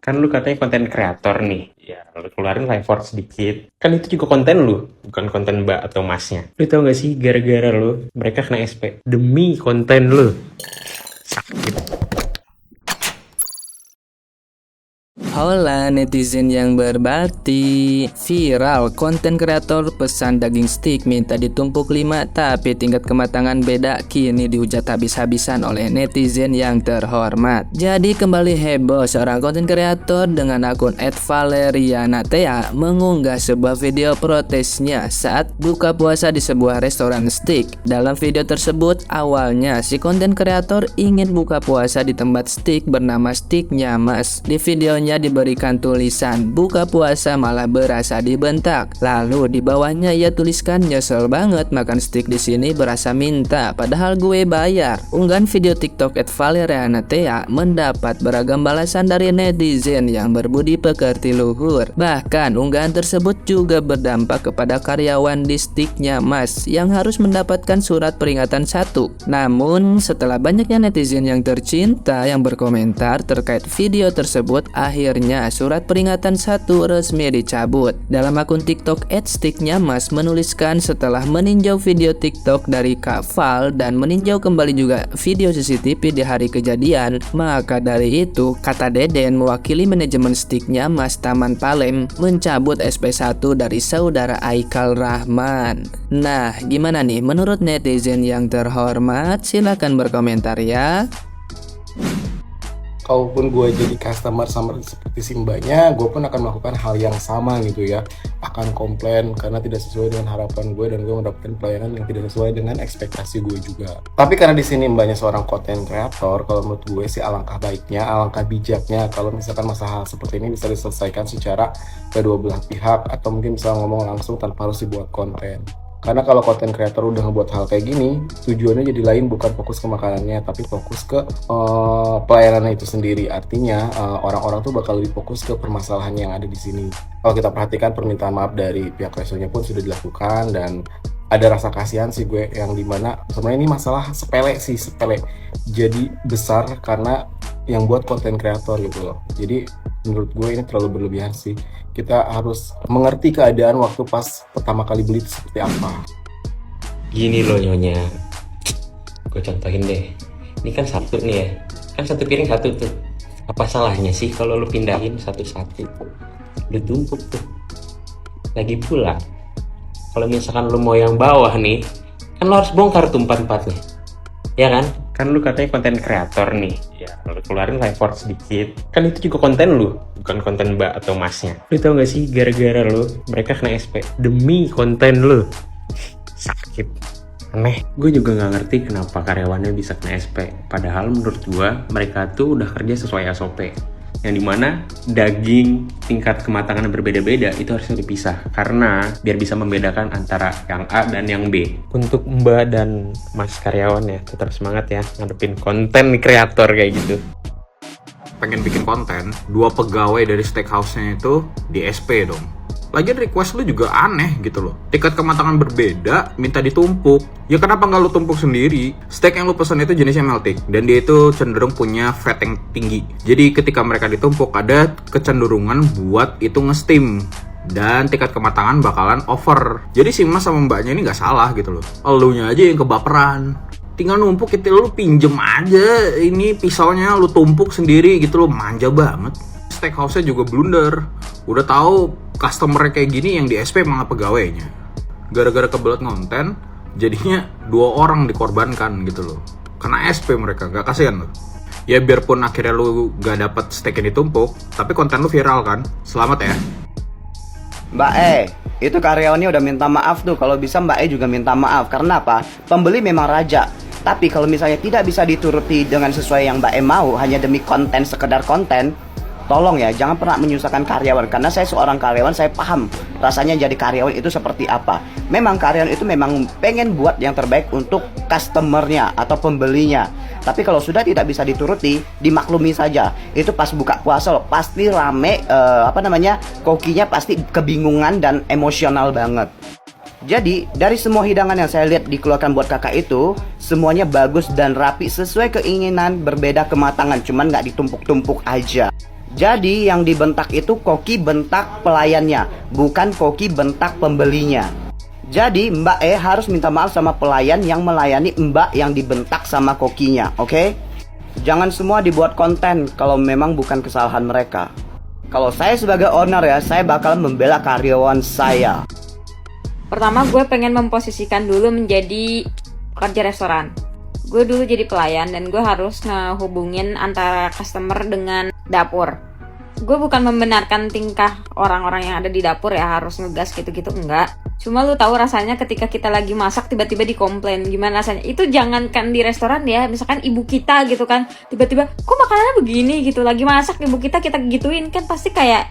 Kan lu katanya konten kreator nih. Ya, lu keluarin effort sedikit. Kan itu juga konten lu, bukan konten mbak atau masnya. Lu tau gak sih, gara-gara lu, mereka kena SP. Demi konten lu. Sakit. Hola netizen yang berbakti. Viral konten kreator pesan daging stick minta ditumpuk 5 tapi tingkat kematangan beda kini dihujat habis-habisan oleh netizen yang terhormat. Jadi kembali heboh seorang konten kreator dengan akun @valerianatea mengunggah sebuah video protesnya saat buka puasa di sebuah restoran steak. Dalam video tersebut awalnya si konten kreator ingin buka puasa di tempat steak bernama Steaknya Mas. Di videonya diberikan tulisan buka puasa malah berasa dibentak. Lalu di bawahnya ia tuliskan nyesel banget makan steak di sini berasa minta padahal gue bayar. Unggahan video TikTok @valerianatea mendapat beragam balasan dari netizen yang berbudi pekerti luhur. Bahkan unggahan tersebut juga berdampak kepada karyawan di Steaknya Mas yang harus mendapatkan surat peringatan 1. Namun setelah banyaknya netizen yang tercinta yang berkomentar terkait video tersebut, akhirnya surat peringatan 1 resmi dicabut. Dalam akun TikTok @steaknya Mas menuliskan setelah meninjau video TikTok dari Kak Val dan meninjau kembali juga video CCTV di hari kejadian, maka dari itu kata Deden mewakili manajemen Steaknya Mas Taman Palem mencabut SP1 dari saudara Aikal Rahman. Nah, gimana nih menurut netizen yang terhormat? Silahkan berkomentar ya. Kalaupun gue jadi customer sama seperti si mbaknya, gue pun akan melakukan hal yang sama gitu ya. Akan komplain karena tidak sesuai dengan harapan gue dan gue mendapatkan pelayanan yang tidak sesuai dengan ekspektasi gue juga. Tapi karena di sini mbaknya seorang content creator, kalau menurut gue sih alangkah baiknya, alangkah bijaknya kalau misalkan masalah seperti ini bisa diselesaikan secara kedua belah pihak atau mungkin bisa ngomong langsung tanpa harus dibuat konten. Karena kalau konten creator udah ngebuat hal kayak gini, tujuannya jadi lain, bukan fokus ke makanannya, tapi fokus ke pelayanannya itu sendiri. Artinya orang-orang tuh bakal lebih fokus ke permasalahan yang ada di sini. Kalau kita perhatikan permintaan maaf dari pihak restonya pun sudah dilakukan dan ada rasa kasihan sih gue yang dimana sebenarnya ini masalah sepele sih, sepele jadi besar karena yang buat konten kreator gitu loh. Jadi menurut gue ini terlalu berlebihan sih. Kita harus mengerti keadaan waktu pas pertama kali beli itu seperti apa. Gini loh nyonya, gue contohin deh. Ini kan satu nih ya, kan satu piring satu tuh. Apa salahnya sih kalau lu pindahin satu-satu? Lu tumpuk tuh. Lagi pula, kalau misalkan lu mau yang bawah nih, kan lu harus bongkar tuh empat-empatnya. Ya kan? Kan lu katanya konten kreator nih. Ya, lu keluarin effort sedikit. Kan itu juga konten lu, bukan konten mbak atau masnya. Lu tau gak sih, gara-gara lu, mereka kena SP. Demi konten lu. Sakit. Aneh. Gue juga gak ngerti kenapa karyawannya bisa kena SP. Padahal menurut gue, mereka tuh udah kerja sesuai SOP. Yang dimana daging tingkat kematangan yang berbeda-beda itu harusnya dipisah. Karena biar bisa membedakan antara yang A dan yang B. Untuk mbak dan mas karyawan ya, tetap semangat ya ngadepin konten kreator kayak gitu. Pengen bikin konten, 2 pegawai dari steakhouse-nya itu di SP dong. Lagian request lu juga aneh gitu loh. Tingkat kematangan berbeda, minta ditumpuk. Ya kenapa nggak lu tumpuk sendiri? Steak yang lu pesan itu jenisnya melting, dan dia itu cenderung punya fat yang tinggi. Jadi ketika mereka ditumpuk, ada kecenderungan buat itu nge-steam. Dan tingkat kematangan bakalan over. Jadi si mas sama mbaknya ini nggak salah gitu loh. Elunya aja yang kebaperan. Tinggal numpuk gitu, lu pinjem aja ini pisaunya, lu tumpuk sendiri gitu loh, manja banget. Steakhouse-nya juga blunder. Udah tahu customer kayak gini yang di SP malah pegawainya. Gara-gara kebelet ngonten, jadinya 2 orang dikorbankan gitu loh. Karena SP mereka, gak kasihan loh. Ya biarpun akhirnya lu gak dapet steak yang ditumpuk, tapi konten lu viral kan. Selamat ya. Mbak itu karyawannya udah minta maaf tuh. Kalau bisa Mbak juga minta maaf. Karena apa? Pembeli memang raja. Tapi kalau misalnya tidak bisa dituruti dengan sesuai yang Mbak mau, hanya demi konten, sekedar konten, tolong ya, jangan pernah menyusahkan karyawan. Karena saya seorang karyawan, saya paham rasanya jadi karyawan itu seperti apa. Memang karyawan itu memang pengen buat yang terbaik untuk customernya atau pembelinya. Tapi kalau sudah tidak bisa dituruti, dimaklumi saja. Itu pas buka puasa loh, pasti rame, kokinya pasti kebingungan dan emosional banget. Jadi dari semua hidangan yang saya lihat dikeluarkan buat kakak itu, semuanya bagus dan rapi sesuai keinginan, berbeda kematangan, cuman nggak ditumpuk-tumpuk aja. Jadi yang dibentak itu koki bentak pelayannya, bukan koki bentak pembelinya. Jadi Mbak E harus minta maaf sama pelayan yang melayani Mbak yang dibentak sama kokinya, oke? Jangan semua dibuat konten kalau memang bukan kesalahan mereka. Kalau saya sebagai owner ya, saya bakal membela karyawan saya. Pertama gue pengen memposisikan dulu menjadi pekerja restoran. Gue dulu jadi pelayan dan gue harus ngehubungin antara customer dengan dapur. Gue bukan membenarkan tingkah orang-orang yang ada di dapur ya harus ngegas gitu-gitu, enggak. Cuma lu tahu rasanya ketika kita lagi masak tiba-tiba dikomplain, gimana rasanya? Itu jangankan di restoran ya, misalkan ibu kita gitu kan, tiba-tiba kok makanannya begini gitu, lagi masak ibu kita gituin kan pasti kayak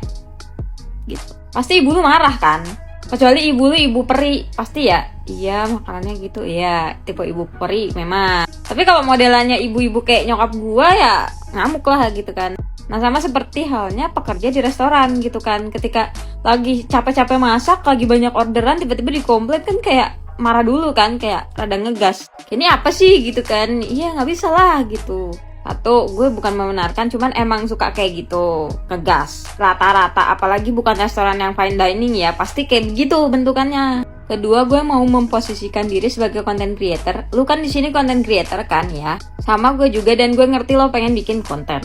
gitu. Pasti ibu lu marah kan? Kecuali ibu lu ibu peri, pasti ya iya makanannya gitu, iya tipe ibu peri memang. Tapi kalau modelannya ibu-ibu kayak nyokap gua ya ngamuk lah gitu kan. Nah sama seperti halnya pekerja di restoran gitu kan, ketika lagi capek-capek masak, lagi banyak orderan, tiba-tiba dikomplain kan kayak marah dulu kan, kayak rada ngegas. Ini apa sih gitu kan, iya nggak bisa lah gitu. Satu, gue bukan membenarkan, cuman emang suka kayak gitu, ngegas rata-rata, apalagi bukan restoran yang fine dining ya, pasti kayak begitu bentukannya. Kedua, gue mau memposisikan diri sebagai content creator. Lu kan di sini content creator kan ya, sama gue juga, dan gue ngerti lo pengen bikin konten.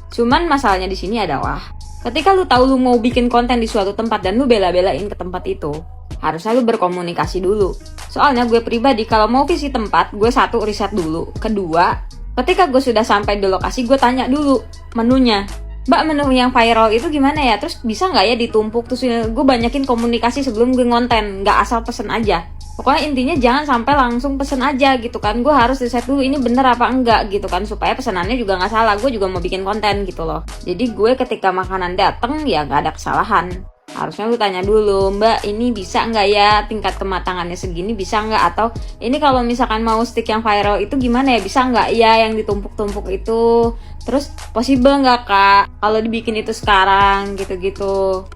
Cuman masalahnya di sini adalah ketika lu tahu lu mau bikin konten di suatu tempat dan lu bela-belain ke tempat itu, harusnya lu berkomunikasi dulu. Soalnya gue pribadi kalau mau visi tempat, gue satu riset dulu. Kedua, ketika gue sudah sampai di lokasi, gue tanya dulu menunya. Mbak, menu yang viral itu gimana ya? Terus bisa nggak ya ditumpuk? Terus gue banyakin komunikasi sebelum gue ngonten, nggak asal pesen aja. Pokoknya intinya jangan sampai langsung pesen aja gitu kan. Gue harus riset dulu ini bener apa enggak gitu kan, supaya pesenannya juga nggak salah. Gue juga mau bikin konten gitu loh. Jadi gue ketika makanan dateng ya nggak ada kesalahan. Harusnya lu tanya dulu, Mbak ini bisa nggak ya, tingkat kematangannya segini bisa nggak, atau ini kalau misalkan mau stick yang viral itu gimana ya, bisa nggak ya yang ditumpuk-tumpuk itu, terus possible nggak Kak kalau dibikin itu sekarang gitu-gitu.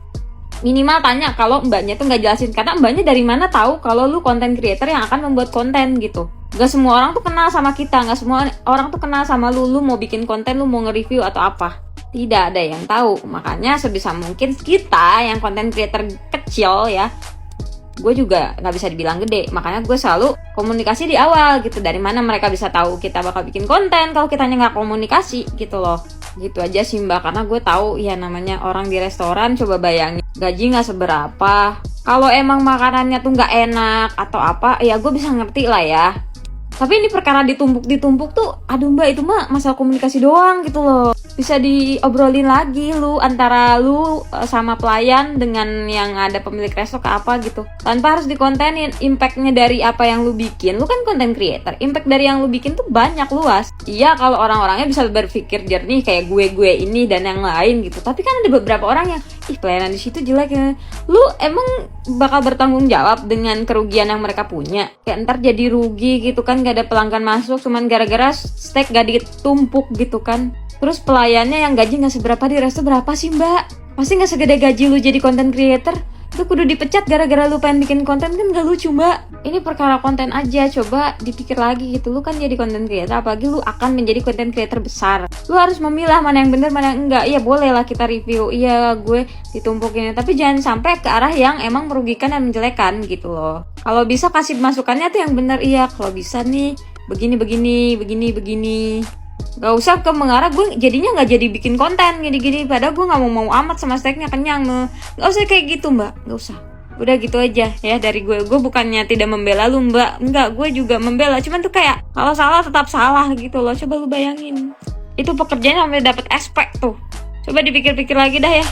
Minimal tanya kalau mbaknya tuh nggak jelasin, karena mbaknya dari mana tahu kalau lu content creator yang akan membuat konten gitu. Gak semua orang tuh kenal sama kita, gak semua orang tuh kenal sama lu mau bikin konten, lu mau nge-review atau apa. Tidak ada yang tahu, makanya sebisa mungkin kita yang content creator kecil ya, gue juga nggak bisa dibilang gede, makanya gue selalu komunikasi di awal gitu. Dari mana mereka bisa tahu kita bakal bikin konten kalau kitanya nggak komunikasi gitu loh. Gitu aja sih Mbak, karena gue tahu ya namanya orang di restoran, coba bayangin gaji nggak seberapa, kalau emang makanannya tuh nggak enak atau apa ya gue bisa ngerti lah ya. Tapi ini perkara ditumpuk tuh, aduh Mbak, itu mah masalah komunikasi doang gitu loh. Bisa diobrolin lagi lu antara lu sama pelayan dengan yang ada pemilik resto ke apa gitu. Tanpa harus dikontenin. Impactnya dari apa yang lu bikin, lu kan content creator, impact dari yang lu bikin tuh banyak, luas. Iya kalau orang-orangnya bisa berpikir jernih kayak gue ini dan yang lain gitu. Tapi kan ada beberapa orang yang pelayanan di situ jelek ya. Lu emang bakal bertanggung jawab dengan kerugian yang mereka punya? Kayak ntar jadi rugi gitu kan, gak ada pelanggan masuk cuman gara-gara steak gak ditumpuk gitu kan. Terus pelayannya yang gaji gak seberapa di resto, berapa sih Mbak? Pasti gak segede gaji lu jadi content creator. Itu kudu dipecat gara-gara lu pengen bikin konten, kan gak lucu Mbak. Ini perkara konten aja, coba dipikir lagi gitu. Lu kan jadi content creator, apalagi lu akan menjadi content creator besar. Lu harus memilah mana yang benar mana yang enggak. Iya boleh lah kita review, iya gue ditumpukin, tapi jangan sampai ke arah yang emang merugikan dan menjelekan gitu loh. Kalau bisa kasih masukannya tuh yang benar, iya kalau bisa nih begini. Gak usah ke mengarah gue jadinya gak jadi bikin konten gini-gini, padahal gue gak mau amat sama steaknya, kenyang. Gak usah kayak gitu Mbak, gak usah. Udah gitu aja ya dari gue. Gue bukannya tidak membela lu Mbak, enggak, gue juga membela, cuman tuh kayak kalau salah tetap salah gitu loh. Coba lu bayangin, itu pekerjaan sampai dapet SP tuh. Coba dipikir-pikir lagi dah ya.